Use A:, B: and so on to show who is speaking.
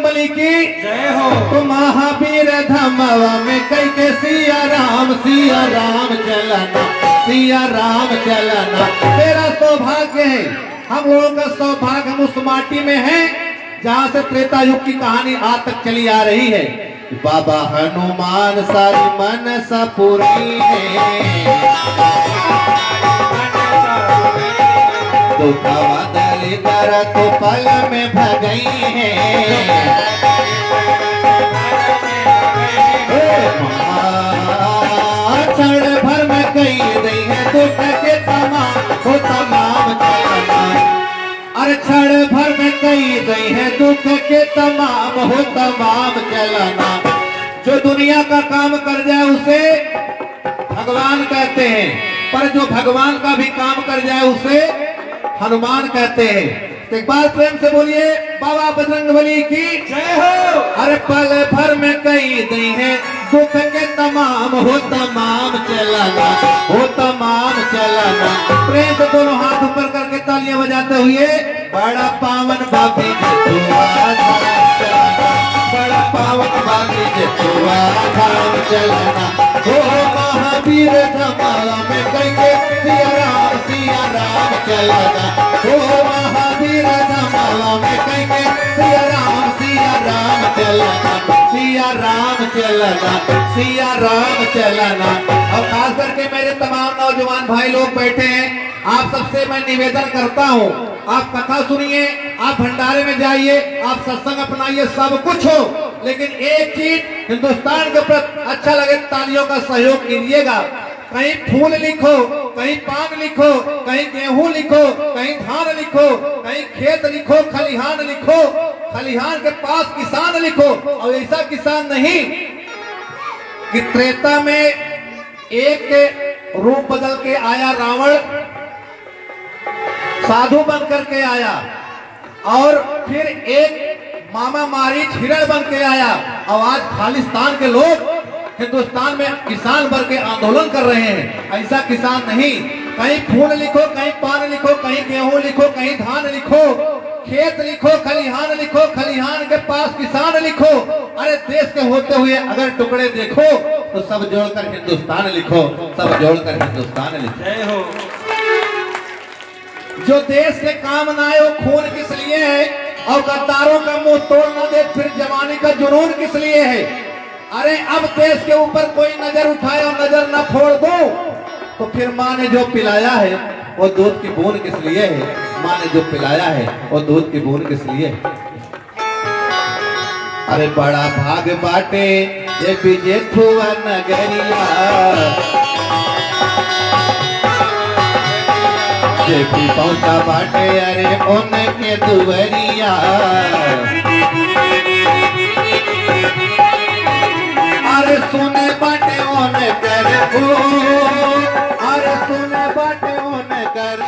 A: बजरंग बली की
B: जय हो।
A: तो महावीर धमवा में कई के सिया राम चलना, सिया राम चलना। तेरा सौभाग्य है, हम लोगों का सौभाग्य, हम उस माटी में हैं जहाँ से त्रेता युग की कहानी आज तक चली आ रही है। बाबा हनुमान सारी मनसा पूरी है, दुखवा दलिदर तो पल में भगई है। क्षण भर में कई गई है दुख के तमाम हो तमाम चलना। अरे क्षण भर में कई गई है दुख के तमाम हो तमाम चलना। जो दुनिया का काम कर जाए उसे भगवान कहते हैं, पर जो भगवान का भी काम कर जाए उसे हनुमान कहते हैं। तो एक बार प्रेम से बोलिए बाबा बजरंगबली की
B: जय हो।
A: अरे पल भर में कई दी है दुख के तमाम हो तमाम चलना, हो तमाम चलना। प्रेम से दोनों हाथ ऊपर करके तालियां बजाते हुए बड़ा पावन बाबी बड़ा पावन बाबी धाम चलना। हो महावीर धमाला में कई के सिया राम चलना। हो महावीर धमाला में कई के सिया राम चलना, सिया राम चलना, सिया राम चलना। और खास करके मेरे तमाम नौजवान भाई लोग बैठे हैं, आप सबसे मैं निवेदन करता हूँ, आप कथा सुनिए, आप भंडारे में जाइए, आप सत्संग अपनाइए, सब कुछ हो, लेकिन एक चीज हिंदुस्तान के प्रति अच्छा लगे, तालियों का सहयोग कीजिएगा। कहीं फूल लिखो, कहीं पान लिखो, कहीं गेहूं लिखो, कहीं धान लिखो, कहीं खेत लिखो, खलिहान लिखो, खलिहान के पास किसान लिखो। और ऐसा किसान नहीं कि त्रेता में एक के रूप बदल के आया रावण, साधु बन करके आया, और फिर एक मामा मारीच हिरण बन के आया, और आज खालिस्तान के लोग हिंदुस्तान में किसान बन के आंदोलन कर रहे हैं। ऐसा किसान नहीं, कहीं फूल लिखो, कहीं पान लिखो, कहीं गेहूं लिखो, कहीं धान लिखो, खेत लिखो, खलिहान लिखो, खलिहान के पास किसान लिखो। अरे देश के होते हुए अगर टुकड़े देखो तो सब जोड़कर हिंदुस्तान लिखो, सब जोड़कर हिंदुस्तान लिखो।
B: जय हो।
A: जो देश के काम न आए वो खून किस लिए है, और गद्दारों का मुंह तोड़ न दे फिर जवानी का जुनून किस लिए है। अरे अब देश के ऊपर कोई नजर उठाए और नजर न फोड़ दो तो फिर माँ ने जो पिलाया है वो दूध की बूंद किस लिए है, माँ ने जो पिलाया है वो दूध की बूंद किस लिए है। अरे बड़ा भाग बाटे ये बिजेठुआ नगरिया, जे भी पहुंचा बाटे अरे उनके दुवरिया। अरे सुने बाटे ओन कर, अरे सुने बाटे ओन कर।